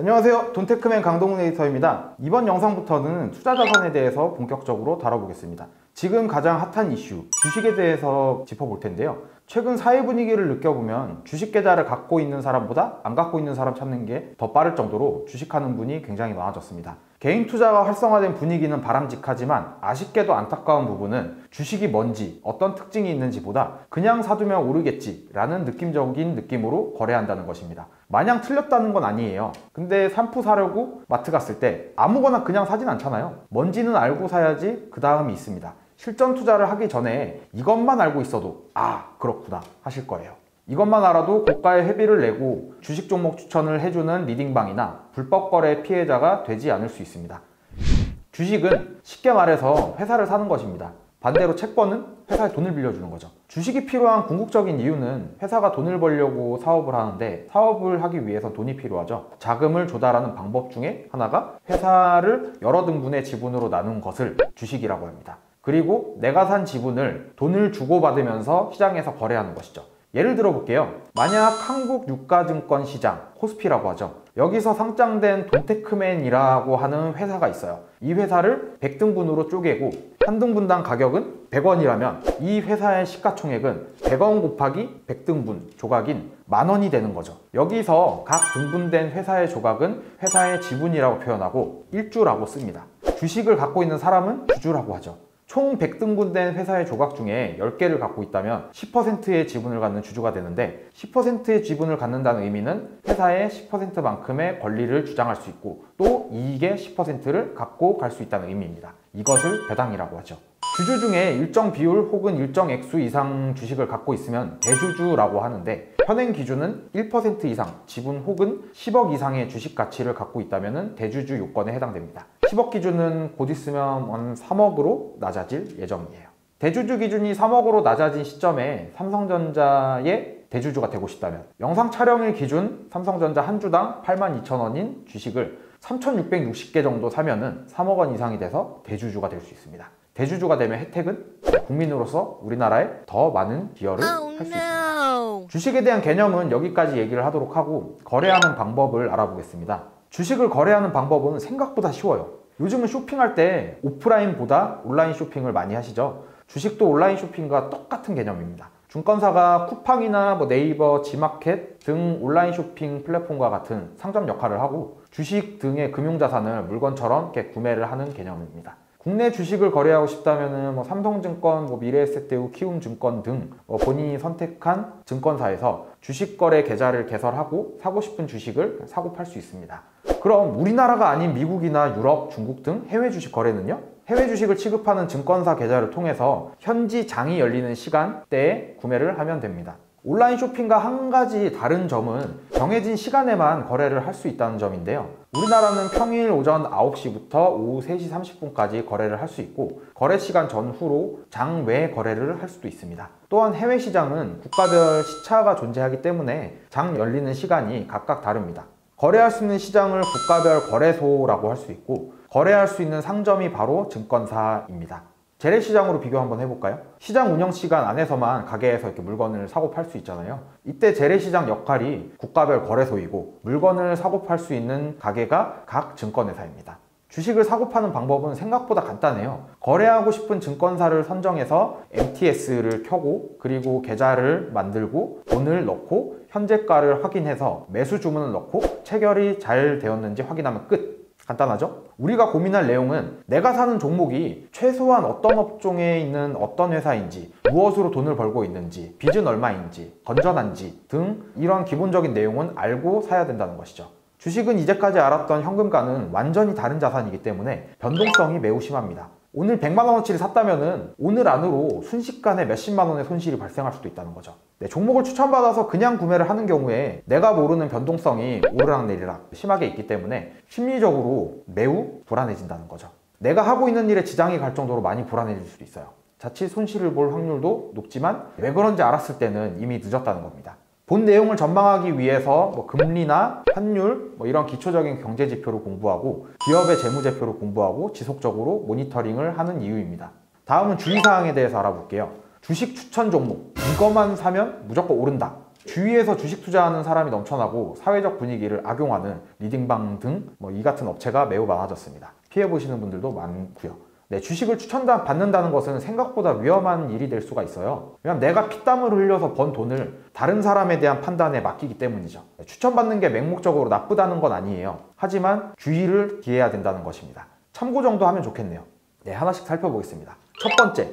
안녕하세요, 돈테크맨 강동훈 에디터입니다. 이번 영상부터는 투자자산에 대해서 본격적으로 다뤄보겠습니다. 지금 가장 핫한 이슈, 주식에 대해서 짚어볼 텐데요. 최근 사회 분위기를 느껴보면 주식 계좌를 갖고 있는 사람보다 안 갖고 있는 사람 찾는 게 더 빠를 정도로 주식하는 분이 굉장히 많아졌습니다. 개인 투자가 활성화된 분위기는 바람직하지만 아쉽게도 안타까운 부분은 주식이 뭔지 어떤 특징이 있는지보다 그냥 사두면 오르겠지 라는 느낌적인 느낌으로 거래한다는 것입니다. 마냥 틀렸다는 건 아니에요. 근데 샴푸 사려고 마트 갔을 때 아무거나 그냥 사진 않잖아요. 뭔지는 알고 사야지 그 다음이 있습니다. 실전 투자를 하기 전에 이것만 알고 있어도 그렇구나 하실 거예요. 이것만 알아도 고가의 회비를 내고 주식 종목 추천을 해주는 리딩방이나 불법 거래 피해자가 되지 않을 수 있습니다. 주식은 쉽게 말해서 회사를 사는 것입니다. 반대로 채권은 회사에 돈을 빌려주는 거죠. 주식이 필요한 궁극적인 이유는 회사가 돈을 벌려고 사업을 하는데 사업을 하기 위해서 돈이 필요하죠. 자금을 조달하는 방법 중에 하나가 회사를 여러 등분의 지분으로 나눈 것을 주식이라고 합니다. 그리고 내가 산 지분을 돈을 주고받으면서 시장에서 거래하는 것이죠. 예를 들어 볼게요. 만약 한국유가증권 시장, 코스피라고 하죠. 여기서 상장된 돈테크맨이라고 하는 회사가 있어요. 이 회사를 100등분으로 쪼개고 한 등분당 가격은 100원이라면 이 회사의 시가총액은 100원 곱하기 100등분 조각인 10,000원이 되는 거죠. 여기서 각 등분된 회사의 조각은 회사의 지분이라고 표현하고 일주라고 씁니다. 주식을 갖고 있는 사람은 주주라고 하죠. 총 100등분된 회사의 조각 중에 10개를 갖고 있다면 10%의 지분을 갖는 주주가 되는데 10%의 지분을 갖는다는 의미는 회사의 10%만큼의 권리를 주장할 수 있고 또 이익의 10%를 갖고 갈 수 있다는 의미입니다. 이것을 배당이라고 하죠. 주주 중에 일정 비율 혹은 일정 액수 이상 주식을 갖고 있으면 대주주라고 하는데 현행 기준은 1% 이상 지분 혹은 10억 이상의 주식 가치를 갖고 있다면 대주주 요건에 해당됩니다. 10억 기준은 곧 있으면 3억으로 낮아질 예정이에요. 대주주 기준이 3억으로 낮아진 시점에 삼성전자의 대주주가 되고 싶다면 영상 촬영일 기준 삼성전자 한 주당 82,000원인 주식을 3,660개 정도 사면은 3억 원 이상이 돼서 대주주가 될 수 있습니다. 대주주가 되면 혜택은 국민으로서 우리나라에 더 많은 기여를 할 수 있습니다. 주식에 대한 개념은 여기까지 얘기를 하도록 하고 거래하는 방법을 알아보겠습니다. 주식을 거래하는 방법은 생각보다 쉬워요. 요즘은 쇼핑할 때 오프라인보다 온라인 쇼핑을 많이 하시죠. 주식도 온라인 쇼핑과 똑같은 개념입니다. 증권사가 쿠팡이나 네이버, 지마켓 등 온라인 쇼핑 플랫폼과 같은 상점 역할을 하고 주식 등의 금융자산을 물건처럼 이렇게 구매를 하는 개념입니다. 국내 주식을 거래하고 싶다면 삼성증권, 미래에셋대우, 키움증권 등 본인이 선택한 증권사에서 주식거래 계좌를 개설하고 사고 싶은 주식을 사고 팔 수 있습니다. 그럼 우리나라가 아닌 미국이나 유럽, 중국 등 해외 주식 거래는요? 해외 주식을 취급하는 증권사 계좌를 통해서 현지 장이 열리는 시간대에 구매를 하면 됩니다. 온라인 쇼핑과 한 가지 다른 점은 정해진 시간에만 거래를 할 수 있다는 점인데요. 우리나라는 평일 오전 9시부터 오후 3시 30분까지 거래를 할 수 있고 거래 시간 전후로 장 외 거래를 할 수도 있습니다. 또한 해외 시장은 국가별 시차가 존재하기 때문에 장 열리는 시간이 각각 다릅니다. 거래할 수 있는 시장을 국가별 거래소라고 할 수 있고 거래할 수 있는 상점이 바로 증권사입니다. 재래시장으로 비교 한번 해볼까요? 시장 운영 시간 안에서만 가게에서 이렇게 물건을 사고 팔 수 있잖아요. 이때 재래시장 역할이 국가별 거래소이고 물건을 사고 팔 수 있는 가게가 각 증권회사입니다. 주식을 사고 파는 방법은 생각보다 간단해요. 거래하고 싶은 증권사를 선정해서 MTS를 켜고 그리고 계좌를 만들고 돈을 넣고 현재가를 확인해서 매수 주문을 넣고 체결이 잘 되었는지 확인하면 끝! 간단하죠? 우리가 고민할 내용은 내가 사는 종목이 최소한 어떤 업종에 있는 어떤 회사인지, 무엇으로 돈을 벌고 있는지, 빚은 얼마인지, 건전한지 등 이런 기본적인 내용은 알고 사야 된다는 것이죠. 주식은 이제까지 알았던 현금과는 완전히 다른 자산이기 때문에 변동성이 매우 심합니다. 오늘 100만원어치를 샀다면 오늘 안으로 순식간에 몇십만원의 손실이 발생할 수도 있다는 거죠. 종목을 추천받아서 그냥 구매를 하는 경우에 내가 모르는 변동성이 오르락내리락 심하게 있기 때문에 심리적으로 매우 불안해진다는 거죠. 내가 하고 있는 일에 지장이 갈 정도로 많이 불안해질 수도 있어요. 자칫 손실을 볼 확률도 높지만 왜 그런지 알았을 때는 이미 늦었다는 겁니다. 본 내용을 전망하기 위해서 금리나 환율 이런 기초적인 경제 지표를 공부하고 기업의 재무제표를 공부하고 지속적으로 모니터링을 하는 이유입니다. 다음은 주의사항에 대해서 알아볼게요. 주식 추천 종목, 이것만 사면 무조건 오른다 주위에서 주식 투자하는 사람이 넘쳐나고 사회적 분위기를 악용하는 리딩방 등 이 같은 업체가 매우 많아졌습니다. 피해보시는 분들도 많고요. 네, 주식을 추천받는다는 것은 생각보다 위험한 일이 될 수가 있어요. 왜냐하면 내가 피땀을 흘려서 번 돈을 다른 사람에 대한 판단에 맡기기 때문이죠. 추천받는 게 맹목적으로 나쁘다는 건 아니에요. 하지만 주의를 기해야 된다는 것입니다. 참고 정도 하면 좋겠네요. 네, 하나씩 살펴보겠습니다. 첫 번째,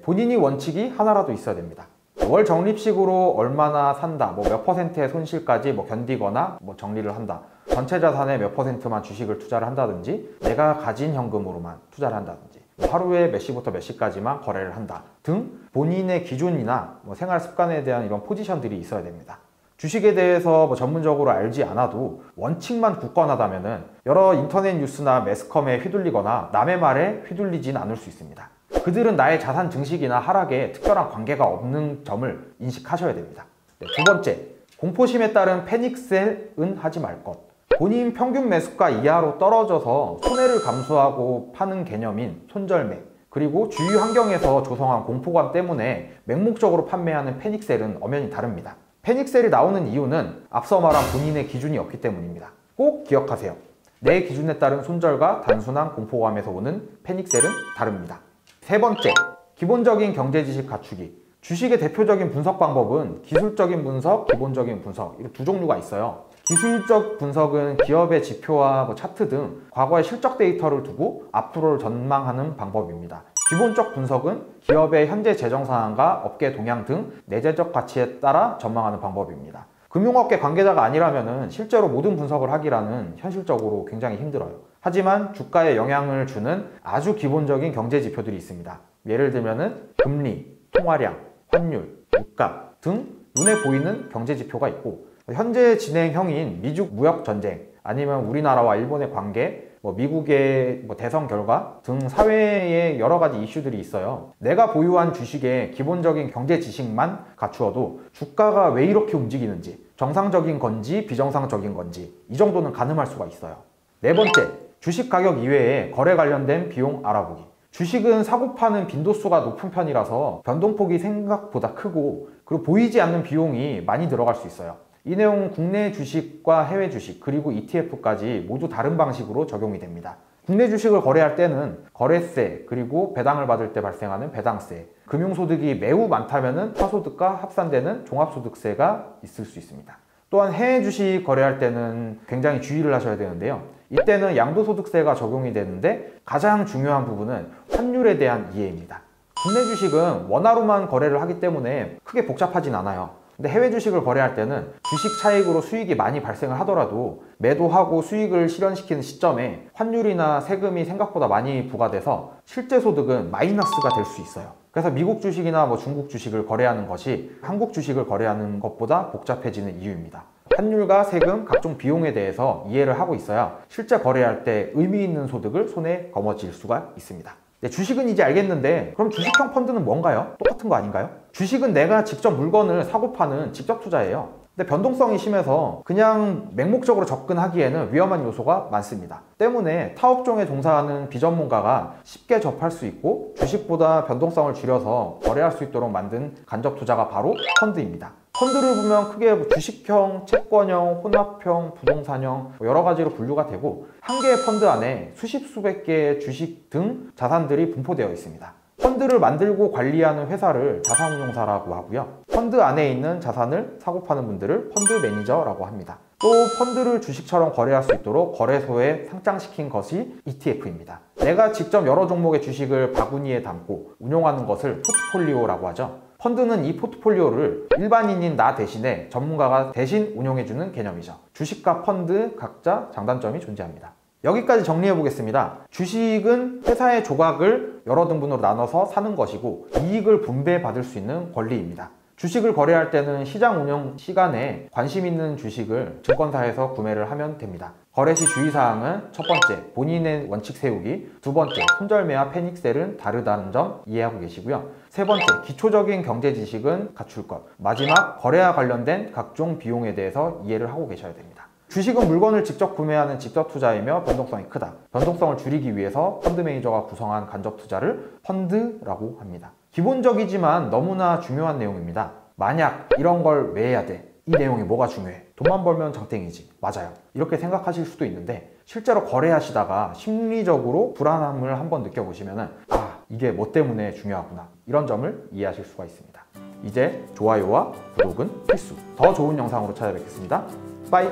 본인이 원칙이 하나라도 있어야 됩니다. 월 적립식으로 얼마나 산다, 몇 퍼센트의 손실까지 견디거나 정리를 한다, 전체 자산의 몇 퍼센트만 주식을 투자를 한다든지, 내가 가진 현금으로만 투자를 한다든지, 하루에 몇 시부터 몇 시까지만 거래를 한다 등 본인의 기준이나 생활 습관에 대한 이런 포지션들이 있어야 됩니다. 주식에 대해서 전문적으로 알지 않아도 원칙만 굳건하다면 여러 인터넷 뉴스나 매스컴에 휘둘리거나 남의 말에 휘둘리진 않을 수 있습니다. 그들은 나의 자산 증식이나 하락에 특별한 관계가 없는 점을 인식하셔야 됩니다. 두 번째, 공포심에 따른 패닉셀은 하지 말 것. 본인 평균 매수가 이하로 떨어져서 손해를 감수하고 파는 개념인 손절매, 그리고 주위 환경에서 조성한 공포감 때문에 맹목적으로 판매하는 패닉셀은 엄연히 다릅니다. 패닉셀이 나오는 이유는 앞서 말한 본인의 기준이 없기 때문입니다. 꼭 기억하세요. 내 기준에 따른 손절과 단순한 공포감에서 오는 패닉셀은 다릅니다. 세 번째, 기본적인 경제 지식 갖추기. 주식의 대표적인 분석 방법은 기술적인 분석, 기본적인 분석, 이렇게 두 종류가 있어요. 기술적 분석은 기업의 지표와 차트 등 과거의 실적 데이터를 두고 앞으로를 전망하는 방법입니다. 기본적 분석은 기업의 현재 재정 상황과 업계 동향 등 내재적 가치에 따라 전망하는 방법입니다. 금융업계 관계자가 아니라면 실제로 모든 분석을 하기라는 현실적으로 굉장히 힘들어요. 하지만 주가에 영향을 주는 아주 기본적인 경제 지표들이 있습니다. 예를 들면 금리, 통화량, 환율, 물가 등 눈에 보이는 경제 지표가 있고, 현재 진행형인 미중 무역 전쟁, 아니면 우리나라와 일본의 관계, 미국의 대선 결과 등 사회에 여러 가지 이슈들이 있어요. 내가 보유한 주식의 기본적인 경제 지식만 갖추어도 주가가 왜 이렇게 움직이는지, 정상적인 건지 비정상적인 건지 이 정도는 가늠할 수가 있어요. 네 번째, 주식 가격 이외에 거래 관련된 비용 알아보기. 주식은 사고 파는 빈도수가 높은 편이라서 변동폭이 생각보다 크고, 그리고 보이지 않는 비용이 많이 들어갈 수 있어요. 이 내용은 국내 주식과 해외 주식, 그리고 ETF까지 모두 다른 방식으로 적용이 됩니다. 국내 주식을 거래할 때는 거래세, 그리고 배당을 받을 때 발생하는 배당세, 금융소득이 매우 많다면 타소득과 합산되는 종합소득세가 있을 수 있습니다. 또한 해외 주식 거래할 때는 굉장히 주의를 하셔야 되는데요. 이때는 양도소득세가 적용이 되는데 가장 중요한 부분은 환율에 대한 이해입니다. 국내 주식은 원화로만 거래를 하기 때문에 크게 복잡하진 않아요. 근데 해외 주식을 거래할 때는 주식 차익으로 수익이 많이 발생을 하더라도 매도하고 수익을 실현시키는 시점에 환율이나 세금이 생각보다 많이 부과돼서 실제 소득은 마이너스가 될 수 있어요. 그래서 미국 주식이나 중국 주식을 거래하는 것이 한국 주식을 거래하는 것보다 복잡해지는 이유입니다. 환율과 세금, 각종 비용에 대해서 이해를 하고 있어야 실제 거래할 때 의미 있는 소득을 손에 거머쥘 수가 있습니다. 네, 주식은 이제 알겠는데 그럼 주식형 펀드는 뭔가요? 똑같은 거 아닌가요? 주식은 내가 직접 물건을 사고 파는 직접 투자예요. 근데 변동성이 심해서 그냥 맹목적으로 접근하기에는 위험한 요소가 많습니다. 때문에 타업종에 종사하는 비전문가가 쉽게 접할 수 있고 주식보다 변동성을 줄여서 거래할 수 있도록 만든 간접 투자가 바로 펀드입니다. 펀드를 보면 크게 주식형, 채권형, 혼합형, 부동산형 여러 가지로 분류가 되고, 한 개의 펀드 안에 수십 수백 개의 주식 등 자산들이 분포되어 있습니다. 펀드를 만들고 관리하는 회사를 자산운용사라고 하고요. 펀드 안에 있는 자산을 사고 파는 분들을 펀드 매니저라고 합니다. 또 펀드를 주식처럼 거래할 수 있도록 거래소에 상장시킨 것이 ETF입니다. 내가 직접 여러 종목의 주식을 바구니에 담고 운용하는 것을 포트폴리오라고 하죠. 펀드는 이 포트폴리오를 일반인인 나 대신에 전문가가 대신 운용해주는 개념이죠. 주식과 펀드 각자 장단점이 존재합니다. 여기까지 정리해 보겠습니다. 주식은 회사의 조각을 여러 등분으로 나눠서 사는 것이고 이익을 분배받을 수 있는 권리입니다. 주식을 거래할 때는 시장 운영 시간에 관심 있는 주식을 증권사에서 구매를 하면 됩니다. 거래 시 주의사항은 첫 번째, 본인의 원칙 세우기, 두 번째, 손절매와 패닉셀은 다르다는 점 이해하고 계시고요. 세 번째, 기초적인 경제 지식은 갖출 것. 마지막, 거래와 관련된 각종 비용에 대해서 이해를 하고 계셔야 됩니다. 주식은 물건을 직접 구매하는 직접 투자이며 변동성이 크다. 변동성을 줄이기 위해서 펀드 매니저가 구성한 간접 투자를 펀드라고 합니다. 기본적이지만 너무나 중요한 내용입니다. 만약 이런 걸 왜 해야 돼? 이 내용이 뭐가 중요해? 돈만 벌면 장땡이지. 맞아요. 이렇게 생각하실 수도 있는데 실제로 거래하시다가 심리적으로 불안함을 한번 느껴보시면은 아, 이게 뭐 때문에 중요하구나. 이런 점을 이해하실 수가 있습니다. 이제 좋아요와 구독은 필수. 더 좋은 영상으로 찾아뵙겠습니다. 빠이!